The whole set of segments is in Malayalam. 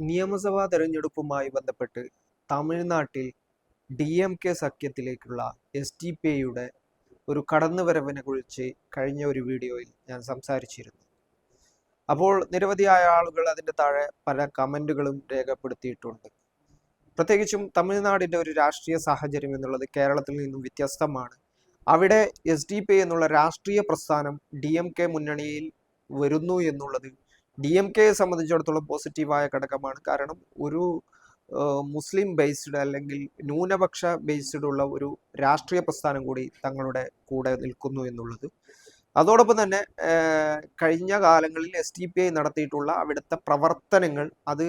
നിയമസഭാ തെരഞ്ഞെടുപ്പുമായി ബന്ധപ്പെട്ട് തമിഴ്നാട്ടിൽ DMK സഖ്യത്തിലേക്കുള്ള SDPIയുടെ ഒരു കടന്നുവരവിനെ കുറിച്ച് കഴിഞ്ഞ ഒരു വീഡിയോയിൽ ഞാൻ സംസാരിച്ചിരുന്നു. അപ്പോൾ നിരവധിയായ ആളുകൾ അതിൻ്റെ താഴെ പല കമൻറ്റുകളും രേഖപ്പെടുത്തിയിട്ടുണ്ട്. പ്രത്യേകിച്ചും തമിഴ്നാടിൻ്റെ ഒരു രാഷ്ട്രീയ സാഹചര്യം എന്നുള്ളത് കേരളത്തിൽ നിന്നും വ്യത്യസ്തമാണ്. അവിടെ SDPI എന്നുള്ള രാഷ്ട്രീയ പ്രസ്ഥാനം DMK മുന്നണിയിൽ വരുന്നു എന്നുള്ളത് DMKയെ സംബന്ധിച്ചിടത്തോളം പോസിറ്റീവായ ഘടകമാണ്. കാരണം ഒരു മുസ്ലിം ബേസ്ഡ് അല്ലെങ്കിൽ ന്യൂനപക്ഷ ബേസ്ഡ് ഉള്ള ഒരു രാഷ്ട്രീയ പ്രസ്ഥാനം കൂടി തങ്ങളുടെ കൂടെ നിൽക്കുന്നു എന്നുള്ളത്. അതോടൊപ്പം തന്നെ കഴിഞ്ഞ കാലങ്ങളിൽ SDPI നടത്തിയിട്ടുള്ള അവിടുത്തെ പ്രവർത്തനങ്ങൾ അത്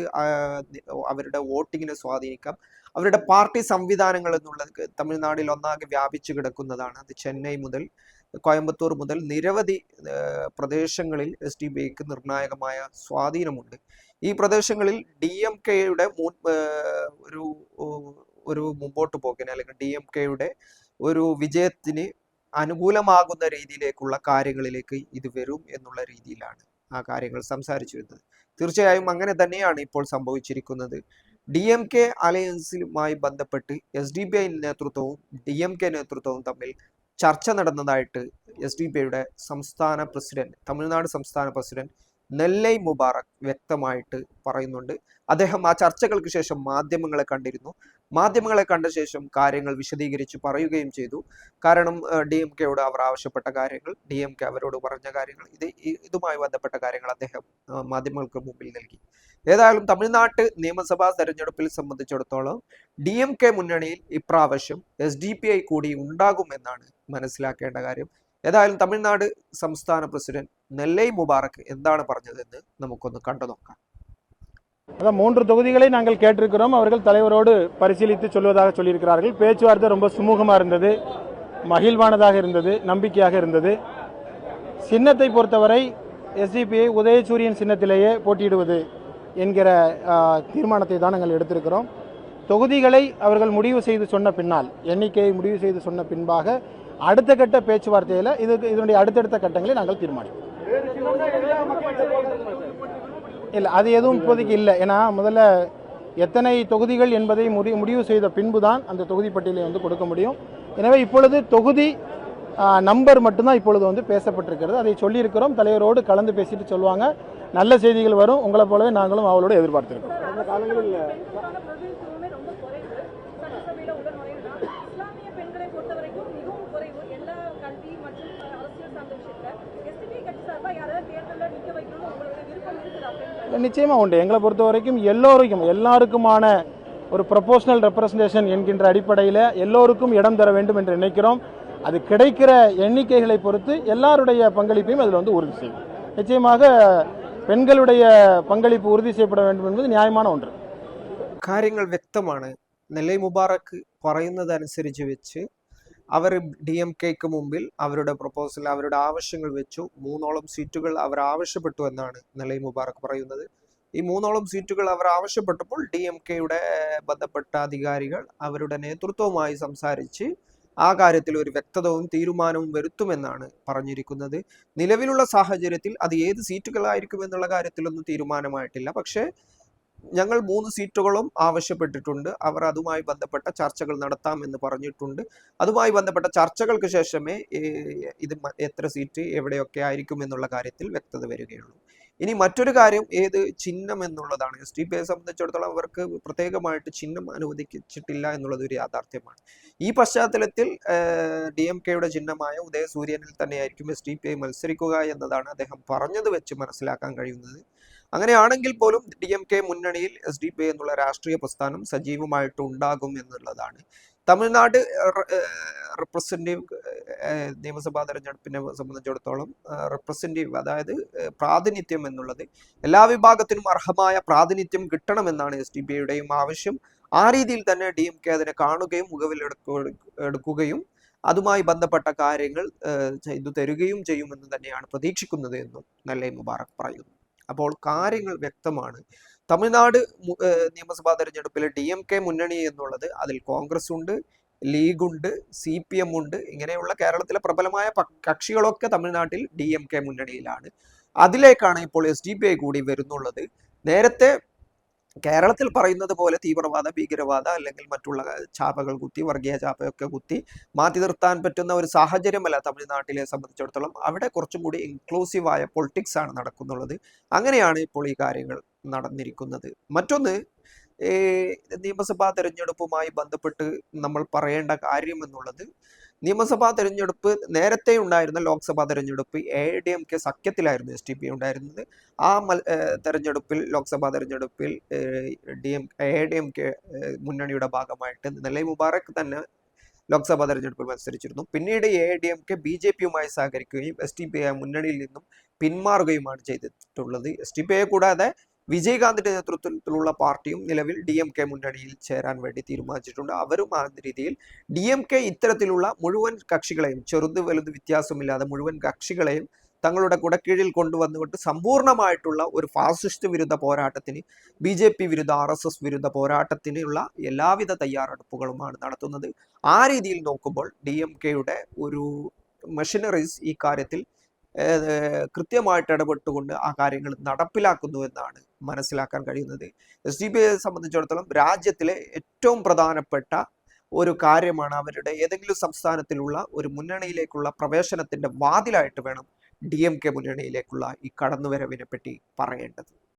അവരുടെ വോട്ടിങ്ങിനെ സ്വാധീനിക്കാം. അവരുടെ പാർട്ടി സംവിധാനങ്ങൾ എന്നുള്ളത് തമിഴ്നാട്ടിൽ ഒന്നാകെ വ്യാപിച്ചു കിടക്കുന്നതാണ്. അത് ചെന്നൈ മുതൽ കോയമ്പത്തൂർ മുതൽ നിരവധി പ്രദേശങ്ങളിൽ SDPIക്ക് നിർണായകമായ സ്വാധീനമുണ്ട്. ഈ പ്രദേശങ്ങളിൽ DMKയുടെ ഒരു മുമ്പോട്ട് പോക്കിന് അല്ലെങ്കിൽ DMKയുടെ ഒരു വിജയത്തിന് അനുകൂലമാകുന്ന രീതിയിലേക്കുള്ള കാര്യങ്ങളിലേക്ക് ഇത് വരും എന്നുള്ള രീതിയിലാണ് ആ കാര്യങ്ങൾ സംസാരിച്ചു വരുന്നത്. തീർച്ചയായും അങ്ങനെ തന്നെയാണ് ഇപ്പോൾ സംഭവിച്ചിരിക്കുന്നത്. DMK അലയൻസുമായി ബന്ധപ്പെട്ട് SDPI നേതൃത്വവും DMK നേതൃത്വവും തമ്മിൽ ചർച്ച നടന്നതായിട്ട് SDPIയുടെ സംസ്ഥാന പ്രസിഡന്റ്, തമിഴ്നാട് സംസ്ഥാന പ്രസിഡന്റ് നെല്ലൈ മുബാറക് വ്യക്തമായിട്ട് പറയുന്നുണ്ട്. അദ്ദേഹം ആ ചർച്ചകൾക്ക് ശേഷം മാധ്യമങ്ങളെ കണ്ടിരുന്നു. മാധ്യമങ്ങളെ കണ്ട ശേഷം കാര്യങ്ങൾ വിശദീകരിച്ച് പറയുകയും ചെയ്തു. കാരണം DMKയോട് അവർ ആവശ്യപ്പെട്ട കാര്യങ്ങൾ, DMK അവരോട് പറഞ്ഞ കാര്യങ്ങൾ, ഇതുമായി ബന്ധപ്പെട്ട കാര്യങ്ങൾ അദ്ദേഹം മാധ്യമങ്ങൾക്ക് മുമ്പിൽ നൽകി. ഏതായാലും തമിഴ്നാട്ട് നിയമസഭാ തെരഞ്ഞെടുപ്പിൽ സംബന്ധിച്ചിടത്തോളം DMK മുന്നണിയിൽ ഇപ്രാവശ്യം SDPI കൂടി ഉണ്ടാകുമെന്നാണ് മനസ്സിലാക്കേണ്ട കാര്യം. ഏതായാലും തമിഴ്നാട് സംസ്ഥാന പ്രസിഡന്റ് നെല്ലൈ முபாரக் എന്താണ് പറഞ്ഞതെന്ന് നമുക്കൊന്ന് கண்டு നോക്കാം. அதான் 3 தொகுதிகளை நாங்கள் கேட்டிருக்கிறோம். அவர்கள் தலைவரோடு பரிசீலித்து சொல்வதாக சொல்லியிருக்கிறார்கள். பேச்சுவார்த்தை ரொம்ப சுமூகமாக இருந்தது, மகிழ்வானதாக இருந்தது, நம்பிக்கையாக இருந்தது. சின்னத்தை பொறுத்தவரை SDPI உதயசூரியன் சின்னத்திலேயே போட்டியிடுவது என்கிற தீர்மானத்தை தான் நாங்கள் எடுத்திருக்கிறோம். தொகுதிகளை அவர்கள் முடிவு செய்து சொன்ன பின்னால், எண்ணிக்கையை முடிவு செய்து சொன்ன பின்பாக அடுத்த கட்ட பேச்சுவார்த்தையில் இதனுடைய அடுத்தடுத்த கட்டங்களை நாங்கள் தீர்மானிப்போம். இல்லை, அது எதுவும் இப்போதைக்கு இல்லை. ஏன்னா முதல்ல எத்தனை தொகுதிகள் என்பதை முடிவு செய்த பின்பு தான் அந்த தொகுதி பட்டியலை கொடுக்க முடியும். எனவே இப்பொழுது தொகுதி நம்பர் மட்டும்தான் இப்பொழுது பேசப்பட்டிருக்கிறது. அதை சொல்லியிருக்கிறோம். தலைவரோடு கலந்து பேசிட்டு சொல்லுவாங்க. நல்ல செய்திகள் வரும். உங்களை போலவே நாங்களும் அவளோடு எதிர்பார்த்திருக்கிறோம். நிச்சயமாக உண்டு. எங்களை பொறுத்த வரைக்கும் எல்லாருக்குமான ஒரு ப்ரொபோஷனல் ரெப்ரசன்டேஷன் என்கின்ற அடிப்படையில் எல்லோருக்கும் இடம் தர வேண்டும் என்று நினைக்கிறோம். அது கிடைக்கிற எண்ணிக்கைகளை பொறுத்து எல்லாருடைய பங்களிப்பையும் அதில் உறுதி செய்யும். நிச்சயமாக பெண்களுடைய பங்களிப்பு உறுதி செய்யப்பட வேண்டும் என்பது நியாயமான ஒன்று. കാര്യങ്ങൾ വ്യക്തമാണ്. നെല്ലൈ മുബാറക് പറയുന്നതനുസരിച്ച് വെച്ച് അവർ DMKക്ക് മുമ്പിൽ അവരുടെ പ്രൊപ്പോസൽ, അവരുടെ ആവശ്യങ്ങൾ വെച്ചു. 3ഓളം സീറ്റുകൾ അവർ ആവശ്യപ്പെട്ടു എന്നാണ് നെല്ലൈ മുബാറക് പറയുന്നത്. ഈ 3ഓളം സീറ്റുകൾ അവർ ആവശ്യപ്പെട്ടപ്പോൾ DMKയുടെ ബന്ധപ്പെട്ട അധികാരികൾ അവരുടെ നേതൃത്വവുമായി സംസാരിച്ച് ആ കാര്യത്തിൽ ഒരു വ്യക്തതവും തീരുമാനവും വരുത്തുമെന്നാണ് പറഞ്ഞിരിക്കുന്നത്. നിലവിലുള്ള സാഹചര്യത്തിൽ അത് ഏത് സീറ്റുകളായിരിക്കും എന്നുള്ള കാര്യത്തിലൊന്നും തീരുമാനമായിട്ടില്ല. പക്ഷേ ഞങ്ങൾ 3 സീറ്റുകളും ആവശ്യപ്പെട്ടിട്ടുണ്ട്. അവർ അതുമായി ബന്ധപ്പെട്ട ചർച്ചകൾ നടത്താം എന്ന് പറഞ്ഞിട്ടുണ്ട്. അതുമായി ബന്ധപ്പെട്ട ചർച്ചകൾക്ക് ശേഷമേ ഇത് എത്ര സീറ്റ് എവിടെയൊക്കെ ആയിരിക്കും എന്നുള്ള കാര്യത്തിൽ വ്യക്തത വരികയുള്ളൂ. ഇനി മറ്റൊരു കാര്യം ഏത് ചിഹ്നം എന്നുള്ളതാണ്. SDPIയെ സംബന്ധിച്ചിടത്തോളം അവർക്ക് പ്രത്യേകമായിട്ട് ചിഹ്നം അനുവദിച്ചിട്ടില്ല എന്നുള്ളത് ഒരു യാഥാർത്ഥ്യമാണ്. ഈ പശ്ചാത്തലത്തിൽ DMKയുടെ ചിഹ്നമായ ഉദയസൂര്യനിൽ തന്നെയായിരിക്കും SDPI മത്സരിക്കുക എന്നതാണ് അദ്ദേഹം പറഞ്ഞത് വെച്ച് മനസ്സിലാക്കാൻ കഴിയുന്നത്. അങ്ങനെയാണെങ്കിൽ പോലും DMK മുന്നണിയിൽ SDPI എന്നുള്ള രാഷ്ട്രീയ പ്രസ്ഥാനം സജീവമായിട്ട് ഉണ്ടാകും എന്നുള്ളതാണ്. തമിഴ്നാട് റെപ്രസെൻറ്റേറ്റീവ് നിയമസഭാ തെരഞ്ഞെടുപ്പിനെ സംബന്ധിച്ചിടത്തോളം റെപ്രസെൻറ്റേറ്റീവ്, അതായത് പ്രാതിനിധ്യം എന്നുള്ളത് എല്ലാ വിഭാഗത്തിനും അർഹമായ പ്രാതിനിധ്യം കിട്ടണമെന്നാണ് SDPIയുടെയും ആവശ്യം. ആ രീതിയിൽ തന്നെ DMK അതിനെ കാണുകയും മുഖവിലെടുക്കുകയും അതുമായി ബന്ധപ്പെട്ട കാര്യങ്ങൾ ചെയ്തു തരികയും ചെയ്യുമെന്ന് തന്നെയാണ് പ്രതീക്ഷിക്കുന്നത് എന്നും നെല്ലൈ മുബാറക് പറയുന്നു. അപ്പോൾ കാര്യങ്ങൾ വ്യക്തമാണ്. തമിഴ്നാട് നിയമസഭാ തെരഞ്ഞെടുപ്പിൽ DMK മുന്നണി എന്നുള്ളത് അതിൽ കോൺഗ്രസ് ഉണ്ട്, ലീഗ് ഉണ്ട്, CPM ഉണ്ട്. ഇങ്ങനെയുള്ള കേരളത്തിലെ പ്രബലമായ കക്ഷികളൊക്കെ തമിഴ്നാട്ടിൽ DMK മുന്നണിയിലാണ്. അതിലേക്കാണ് ഇപ്പോൾ SDPI കൂടി വരുന്നുള്ളത്. നേരത്തെ കേരളത്തിൽ പറയുന്നത് പോലെ തീവ്രവാദ, ഭീകരവാദ അല്ലെങ്കിൽ മറ്റുള്ള ചാപകൾ കുത്തി, വർഗീയ ചാപയൊക്കെ കുത്തി മാറ്റി നിർത്താൻ പറ്റുന്ന ഒരു സാഹചര്യമല്ല തമിഴ്നാട്ടിലെ സംബന്ധിച്ചിടത്തോളം. അവിടെ കുറച്ചും കൂടി ഇൻക്ലൂസീവായ പൊളിറ്റിക്സ് ആണ് നടക്കുന്നുള്ളത്. അങ്ങനെയാണ് ഇപ്പോൾ ഈ കാര്യങ്ങൾ നടന്നിരിക്കുന്നത്. മറ്റൊന്ന്, ഈ നിയമസഭാ തെരഞ്ഞെടുപ്പുമായി ബന്ധപ്പെട്ട് നമ്മൾ പറയേണ്ട കാര്യം എന്നുള്ളത്, നിയമസഭാ തെരഞ്ഞെടുപ്പ് നേരത്തെ ഉണ്ടായിരുന്ന ലോക്സഭാ തെരഞ്ഞെടുപ്പ് AIADMK സഖ്യത്തിലായിരുന്നു SDPI ഉണ്ടായിരുന്നത്. ആ തെരഞ്ഞെടുപ്പിൽ, ലോക്സഭാ തെരഞ്ഞെടുപ്പിൽ AIADMK മുന്നണിയുടെ ഭാഗമായിട്ട് നെല്ലൈ മുബാറക് തന്നെ ലോക്സഭാ തെരഞ്ഞെടുപ്പിൽ മത്സരിച്ചിരുന്നു. പിന്നീട് AIADMK BJPയുമായി സഹകരിക്കുകയും SDPI മുന്നണിയിൽ നിന്നും പിന്മാറുകയുമാണ് ചെയ്തിട്ടുള്ളത്. SDPI കൂടാതെ വിജയകാന്തിന്റെ നേതൃത്വത്തിലുള്ള പാർട്ടിയും നിലവിൽ DMK മുന്നണിയിൽ ചേരാൻ വേണ്ടി തീരുമാനിച്ചിട്ടുണ്ട്. അവരും ആ രീതിയിൽ DMK ഇത്തരത്തിലുള്ള മുഴുവൻ കക്ഷികളെയും, ചെറുത് വലുത് വ്യത്യാസമില്ലാതെ മുഴുവൻ കക്ഷികളെയും തങ്ങളുടെ കുടക്കീഴിൽ കൊണ്ടുവന്നുകൊണ്ട് സമ്പൂർണമായിട്ടുള്ള ഒരു ഫാസിസ്റ്റ് വിരുദ്ധ പോരാട്ടത്തിന്, BJP വിരുദ്ധ RSS വിരുദ്ധ പോരാട്ടത്തിനുള്ള എല്ലാവിധ തയ്യാറെടുപ്പുകളുമാണ് നടത്തുന്നത്. ആ രീതിയിൽ നോക്കുമ്പോൾ DMKയുടെ ഒരു മെഷീനറീസ് ഈ കാര്യത്തിൽ കൃത്യമായിട്ട് ഇടപെട്ടുകൊണ്ട് ആ കാര്യങ്ങൾ നടപ്പിലാക്കുന്നു എന്നാണ് മനസ്സിലാക്കാൻ കഴിയുന്നത്. SDPIയെ സംബന്ധിച്ചിടത്തോളം രാജ്യത്തിലെ ഏറ്റവും പ്രധാനപ്പെട്ട ഒരു കാര്യമാണ് അവരുടെ ഏതെങ്കിലും സംസ്ഥാനത്തിലുള്ള ഒരു മുന്നണിയിലേക്കുള്ള പ്രവേശനത്തിന്റെ വാതിലായിട്ട് വേണം DMK മുന്നണിയിലേക്കുള്ള ഈ കടന്നുവരവിനെ പറ്റി പറയേണ്ടത്.